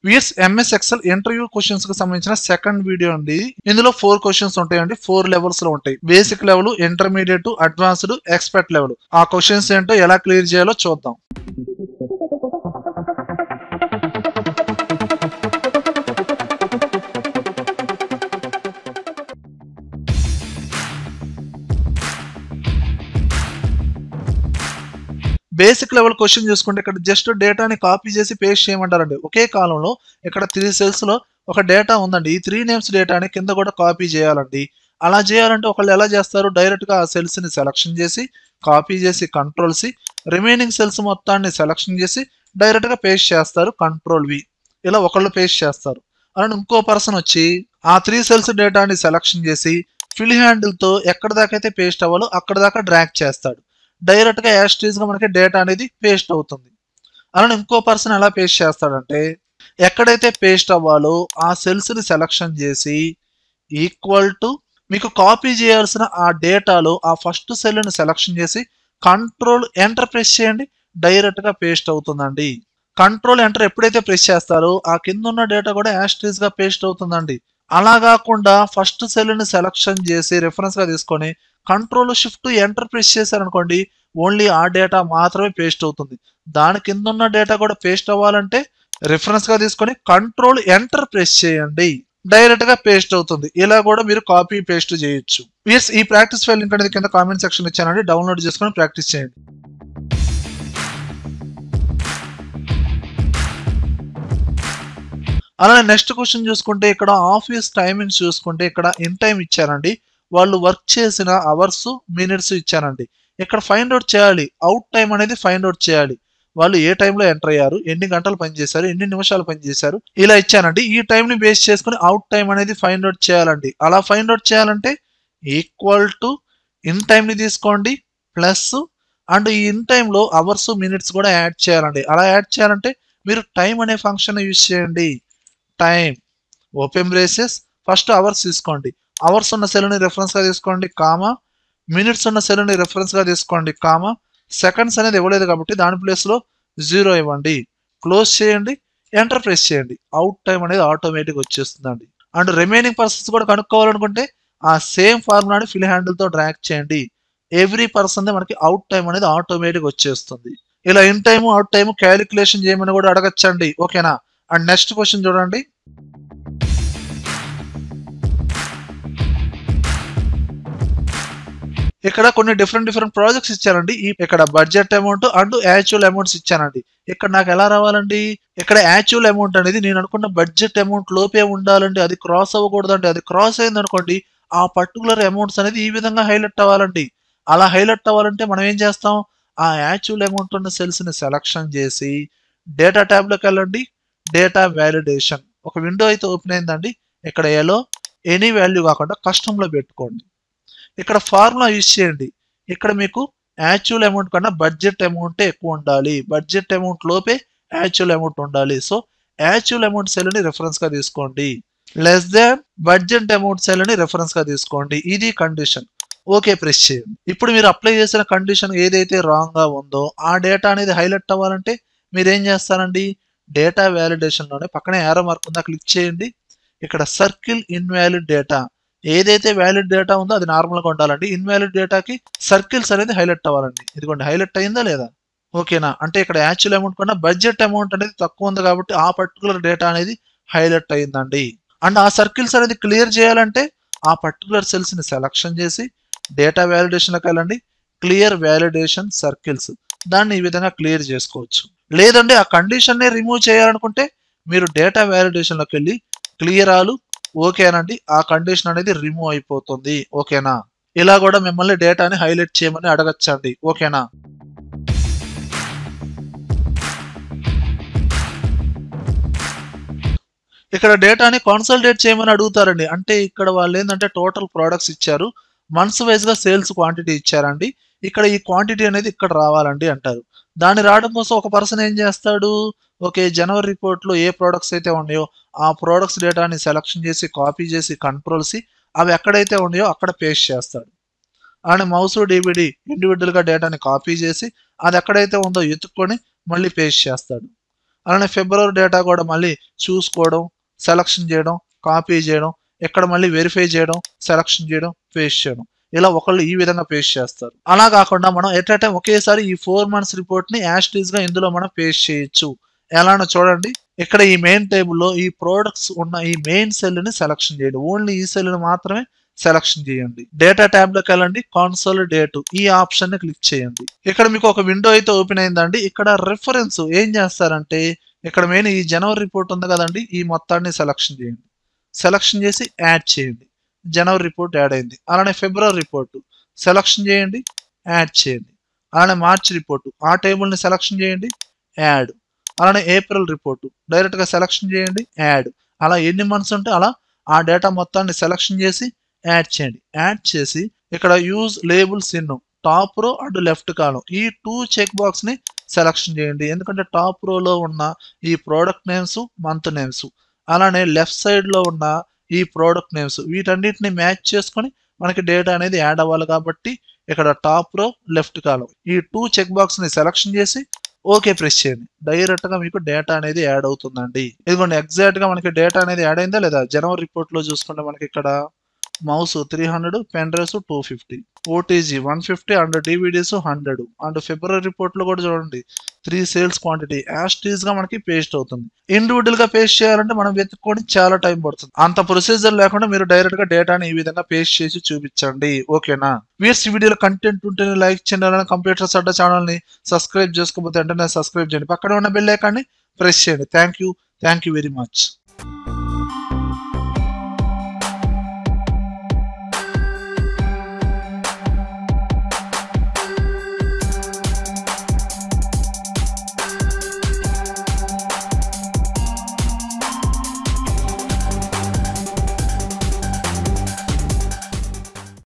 VS MS Excel interview questions కి సంబంధించిన second video అండి. ఇందులో 4 క్వశ్చన్స్ ఉంటాయండి. 4 లెవెల్స్ లో ఉంటాయి. Basic level, intermediate, advanced, expert level. ఆ క్వశ్చన్స్ ఏంటో ఎలా క్లియర్ చేయాలో చూద్దాం. బేసిక్ లెవెల్ క్వశ్చన్ చూసుకుంటే ఇక్కడ జస్ట్ డేటాని కాపీ చేసి పేస్ట్ చేయమంటారండి. ఒకే కాలంలో ఇక్కడ 3 సెల్స్ లో ఒక డేటా ఉందండి. ఈ 3 నేమ్స్ డేటాని కింద కూడా కాపీ చేయాలండి. అలా చేయాలంటే ఒకళ్ళు ఎలా చేస్తారు, డైరెక్ట్ గా ఆ సెల్స్ ని సెలక్షన్ చేసి కాపీ చేసి కంట్రోల్ సి, రిమైనింగ్ సెల్స్ మొత్తాన్ని సెలక్షన్ చేసి డైరెక్ట్ గా పేస్ట్ చేస్తారు, కంట్రోల్ వి. ఇలా ఒకళ్ళు పేస్ట్ చేస్తారు. అలానే ఇంకో పర్సన్ వచ్చి ఆ 3 సెల్స్ డేటాని సెలక్షన్ చేసి ఫిల్ హ్యాండిల్ తో ఎక్కడ దాకా అయితే పేస్ట్ అవ్వాలో అక్కడ దాకా డ్రాగ్ చేస్తాడు. డైరెక్ట్ గా యాస్టీజ్ గా మనకి డేటా అనేది పేస్ట్ అవుతుంది. అలానే ఇంకో పర్సన్ ఎలా పేస్ట్ చేస్తాడంటే ఎక్కడైతే పేస్ట్ అవ్వాలో ఆ సెల్స్ ని సెలక్షన్ చేసి ఈక్వల్ టు మీకు కాపీ చేయాల్సిన ఆ డేటాలో ఆ ఫస్ట్ సెల్ ని సెలక్షన్ చేసి కంట్రోల్ ఎంటర్ ప్రెస్ చేయండి, డైరెక్ట్ గా పేస్ట్ అవుతుందండి. కంట్రోల్ ఎంటర్ ఎప్పుడైతే ప్రెస్ చేస్తారో ఆ కింద ఉన్న డేటా కూడా యాస్టీజ్ గా పేస్ట్ అవుతుందండి. అలా కాకుండా ఫస్ట్ సెల్ ని సెలక్షన్ చేసి రిఫరెన్స్ గా తీసుకొని కంట్రోల్ షిఫ్ట్ ఎంటర్ ప్రెస్ చేశారనుకోండి, ఓన్లీ ఆ డేటా మాత్రమే పేస్ట్ అవుతుంది. దాని కింద ఉన్న డేటా కూడా పేస్ట్ అవ్వాలంటే రిఫరెన్స్ గా తీసుకొని కంట్రోల్ ఎంటర్ ప్రెస్ చేయండి, డైరెక్ట్ గా పేస్ట్ అవుతుంది. ఇలా కూడా మీరు కాపీ పేస్ట్ చేయొచ్చు. ఈ ప్రాక్టీస్ ఫైల్ లింక్ అనేది కింద కామెంట్ సెక్షన్ ఇచ్చానండి, డౌన్లోడ్ చేసుకొని ప్రాక్టీస్ చేయండి. అలానే నెక్స్ట్ క్వశ్చన్ చూసుకుంటే ఇక్కడ ఆఫీస్ టైమింగ్స్ చూసుకుంటే ఇక్కడ ఇన్ టైం ఇచ్చారండి. వాళ్ళు వర్క్ చేసిన అవర్స్, మినిట్స్ ఇచ్చారండి. ఇక్కడ ఫైండ్ అవుట్ చేయాలి, అవుట్ టైం అనేది ఫైండ్ అవుట్ చేయాలి. వాళ్ళు ఏ టైంలో ఎంటర్ అయ్యారు, ఎన్ని గంటలు పనిచేశారు, ఎన్ని నిమిషాలు పనిచేశారు, ఇలా ఇచ్చానండి. ఈ టైం ని బేస్ చేసుకుని అవుట్ టైం అనేది ఫైండ్ అవుట్ చేయాలండి. అలా ఫైండ్ అవుట్ చేయాలంటే ఈక్వల్ టు ఇన్ టైం ని తీసుకోండి ప్లస్ అండ్ ఈ ఇన్ టైం లో అవర్స్, మినిట్స్ కూడా యాడ్ చేయాలండి. అలా యాడ్ చేయాలంటే మీరు టైం అనే ఫంక్షన్ యూజ్ చేయండి. Time open braces first hours తీసుకోండి, అవర్స్ ఉన్న సెల్ ని రెఫరెన్స్ గా తీసుకోండి కామా, మినిట్స్ ఉన్న సెల్ ని రెఫరెన్స్ గా తీసుకోండి కామా, సెకండ్స్ అనేది ఇవ్వలేదు కాబట్టి దాని ప్లేస్ లో 0 ఇవ్వండి, క్లోజ్ చేయండి, ఎంటర్ ప్రెస్ చేయండి. అవుట్ టైం అనేది ఆటోమేటిక్ వచ్చేస్తుందండి. అండ్ రిమైనింగ్ పర్సన్స్ కూడా కనుక్కోవాలనుకుంటే ఆ సేమ్ ఫార్ములాని ఫిల్ హ్యాండిల్ తో డ్రాగ్ చేయండి. ఎవ్రీ పర్సన్ మనకి అవుట్ టైం అనేది ఆటోమేటిక్ వచ్చేస్తుంది. ఇలా in time, out time calculation చేయమని కూడా అడగచ్చండి. ఓకేనా? అండ్ నెక్స్ట్ క్వశ్చన్ చూడండి. ఇక్కడ కొన్ని డిఫరెంట్ ప్రాజెక్ట్స్ ఇచ్చారండి. ఇక్కడ budget amount and actual amounts ఇచ్చానండి. ఇక్కడ నాకు ఎలా రావాలండి, ఇక్కడ యాక్చువల్ అమౌంట్ అనేది నేను అనుకున్న బడ్జెట్ అమౌంట్ లోపే ఉండాలండి. అది క్రాస్ అవ్వకూడదండి. అది క్రాస్ అయింది అనుకోండి ఆ పర్టికులర్ అమౌంట్స్ అనేది ఈ విధంగా హైలైట్ అవ్వాలండి. అలా హైలైట్ అవ్వాలంటే మనం ఏం చేస్తాం, ఆ యాక్చువల్ అమౌంట్ ఉన్న సెల్స్ ని సెలక్షన్ చేసి డేటా ట్యాబ్ లోకి వెళ్ళండి, డేటా వ్యాలిడేషన్ ఒక విండో అయితే ఓపెన్ అయిందండి. ఇక్కడ ఎలో ఎనీ వాల్యూ కాకుండా కస్టమ్ లో పెట్టుకోండి. ఇక్కడ ఫార్ములా యూజ్ చేయండి. ఇక్కడ మీకు యాక్చువల్ అమౌంట్ కన్నా బడ్జెట్ అమౌంట్ ఎక్కువ ఉండాలి, బడ్జెట్ అమౌంట్ లోపే యాక్చువల్ అమౌంట్ ఉండాలి. సో యాక్చువల్ అమౌంట్ సెల్ ని రెఫరెన్స్ గా తీసుకోండి, less than budget amount cell ని రెఫరెన్స్ గా తీసుకోండి. ఇది కండిషన్. ఓకే ప్రెస్ చేయండి. ఇప్పుడు మీరు అప్లై చేసిన కండిషన్ ఏదైతే రాంగ్ గా ఉందో ఆ డేటా అనేది హైలైట్ అవ్వాలంటే మీరు ఏం చేస్తారండి, డేటా వ్యాలిడేషన్ లోనే పక్కనే యారో మార్క్ ఉందా క్లిక్ చేయండి. ఇక్కడ సర్కిల్ ఇన్వాలిడ్ డేటా, ఏదైతే వ్యాలిడ్ డేటా ఉందో అది నార్మల్ గా ఉండాలండి. ఇన్వాలిడ్ డేటాకి సర్కిల్స్ అనేది హైలైట్ అవ్వాలండి. ఇదిగోండి హైలైట్ అయిందా లేదా? ఓకేనా? అంటే ఇక్కడ యాక్చువల్ అమౌంట్ కన్నా బడ్జెట్ అమౌంట్ అనేది తక్కువ ఉంది కాబట్టి ఆ పర్టికులర్ డేటా అనేది హైలైట్ అయిందండి. అండ్ ఆ సర్కిల్స్ అనేది క్లియర్ చేయాలంటే ఆ పర్టికులర్ సెల్స్ ని సెలక్షన్ చేసి డేటా వ్యాలిడేషన్ లోకి వెళ్ళండి, క్లియర్ వ్యాలిడేషన్ సర్కిల్స్, దాన్ని ఈ విధంగా క్లియర్ చేసుకోవచ్చు. లేదంటే ఆ కండిషన్ నే రిమూవ్ చేయాలనుకుంటే మీరు డేటా వ్యాలిడేషన్ లోకి వెళ్ళి క్లియర్ ఆలు ఓకేనండి, ఆ కండిషన్ అనేది రిమూవ్ అయిపోతుంది. ఓకేనా? ఇలా కూడా మిమ్మల్ని డేటాని హైలైట్ చేయమని అడగచ్చండి. ఓకేనా? ఇక్కడ డేటాని కాన్సల్టేట్ చేయమని అడుగుతారండి. అంటే ఇక్కడ వాళ్ళు ఏంటంటే టోటల్ ప్రోడక్ట్స్ ఇచ్చారు, మంత్స్ వైజ్ గా సేల్స్ క్వాంటిటీ ఇచ్చారండి. ఇక్కడ ఈ క్వాంటిటీ అనేది ఇక్కడ రావాలండి అంటారు. దాన్ని రావడం కోసం ఒక పర్సన్ ఏం చేస్తాడు, ఓకే జనవరి రిపోర్ట్ లో ఏ ప్రోడక్ట్స్ అయితే ఉన్నాయో ఆ ప్రోడక్ట్స్ డేటాని సెలక్షన్ చేసి కాపీ చేసి కంట్రోల్ సి అవి ఎక్కడైతే ఉన్నాయో అక్కడ పేస్ట్ చేస్తాడు. అండ్ మౌస్ డివిడి ఇండివిజువల్ గా డేటాని కాపీ చేసి అది ఎక్కడైతే ఉందో ఎత్తుక్కొని మళ్ళీ పేస్ట్ చేస్తాడు. అలానే ఫిబ్రవరి డేటా కూడా మళ్ళీ చూసుకోవడం, సెలక్షన్ చేయడం, కాపీ చేయడం, ఇక్కడ మళ్ళీ వెరిఫై చేయడం, సెలక్షన్ చేయడం, పేస్ట్ చేయడం. ఇలా ఒకళ్ళు ఈ విధంగా పేస్ట్ చేస్తారు. అలా కాకుండా మనం ఎట్ ఎ టైం ఒకేసారి ఈ 4 మంత్స్ రిపోర్ట్ ని యాజ్ టీజ్ గా ఇందులో మనం పేస్ట్ చేయొచ్చు. ఎలానో చూడండి. ఇక్కడ ఈ మెయిన్ టేబుల్లో ఈ ప్రోడక్ట్స్ ఉన్న ఈ మెయిన్ సెల్ ని సెలక్షన్ చేయండి. ఓన్లీ ఈ సెల్ ని మాత్రమే సెలక్షన్ చేయండి. డేటా ట్యాబ్ లోకి వెళ్ళండి, కాన్సోలిడేట్ ఈ ఆప్షన్ ని క్లిక్ చేయండి. ఇక్కడ మీకు ఒక విండో అయితే ఓపెన్ అయిందండి. ఇక్కడ రిఫరెన్స్ ఏం చేస్తారంటే ఇక్కడ మెయిన్ ఈ జనవరి రిపోర్ట్ ఉంది కదండి, ఈ మొత్తాన్ని సెలక్షన్ చేయండి. సెలక్షన్ చేసి యాడ్ చేయండి. జనవరి రిపోర్ట్ యాడ్ అయింది. అలానే ఫిబ్రవరి రిపోర్టు సెలక్షన్ చేయండి, యాడ్ చేయండి. అలానే మార్చ్ రిపోర్టు ఆ టేబుల్ని సెలక్షన్ చేయండి, యాడ్. అలానే ఏప్రిల్ రిపోర్టు డైరెక్ట్గా సెలక్షన్ చేయండి, యాడ్. అలా ఎన్ని మంత్స్ ఉంటే అలా ఆ డేటా మొత్తాన్ని సెలక్షన్ చేసి యాడ్ చేయండి. యాడ్ చేసి ఇక్కడ use labels in top row and left column ఈ 2 చెక్ బాక్స్ ని సెలక్షన్ చేయండి. ఎందుకంటే టాప్ రోలో ఉన్న ఈ ప్రోడక్ట్ నేమ్స్, మంత్ నేమ్స్, అలానే లెఫ్ట్ సైడ్ లో ఉన్న ఈ ప్రోడక్ట్ నేమ్స్ వీటన్నిటిని మ్యాచ్ చేసుకొని మనకి డేటా అనేది యాడ్ అవ్వాలి కాబట్టి ఇక్కడ టాప్ రో లెఫ్ట్ కాలం ఈ 2 చెక్ బాక్స్ ని సెలక్షన్ చేసి ఓకే ప్రెస్ చేయండి. డైరెక్ట్ గా మీకు డేటా అనేది యాడ్ అవుతుందండి. ఇదిగోండి ఎగ్జాక్ట్ గా మనకి డేటా అనేది యాడ్ అయిందా లేదా. జనవరి రిపోర్ట్ లో చూసుకుంటే మనకి ఇక్కడ mouse 300, pen drives 250, OTG 150 and DVDs 100 and February report లో కూడా చూడండి 3 సేల్స్ క్వాంటిటీ యాస్టీస్ గా మనకి పేస్ట్ అవుతుంది. ఇండివిజువల్ గా పేస్ట్ చేయాలంటే మనం వెతుక్కొని చాలా టైం పడుతుంది. అంత ప్రొసీజర్ లేకుండా మీరు డైరెక్ట్ గా డేటాని ఈ విధంగా పేస్ట్ చేసి చూపించండి. ఓకేనా వీర్స్ వీడియోలో కంటెంట్ ఉంటే లైక్ చేయాలని కంప్యూటర్స్ అడ్డా ఛానల్ ని సబ్స్క్రైబ్ చేసుకోకపోతే వెంటనే సబ్స్క్రైబ్ చేయండి. పక్కన ఉన్న బెల్ ఐకాన్ని ప్రెస్ చేయండి. Thank you very much.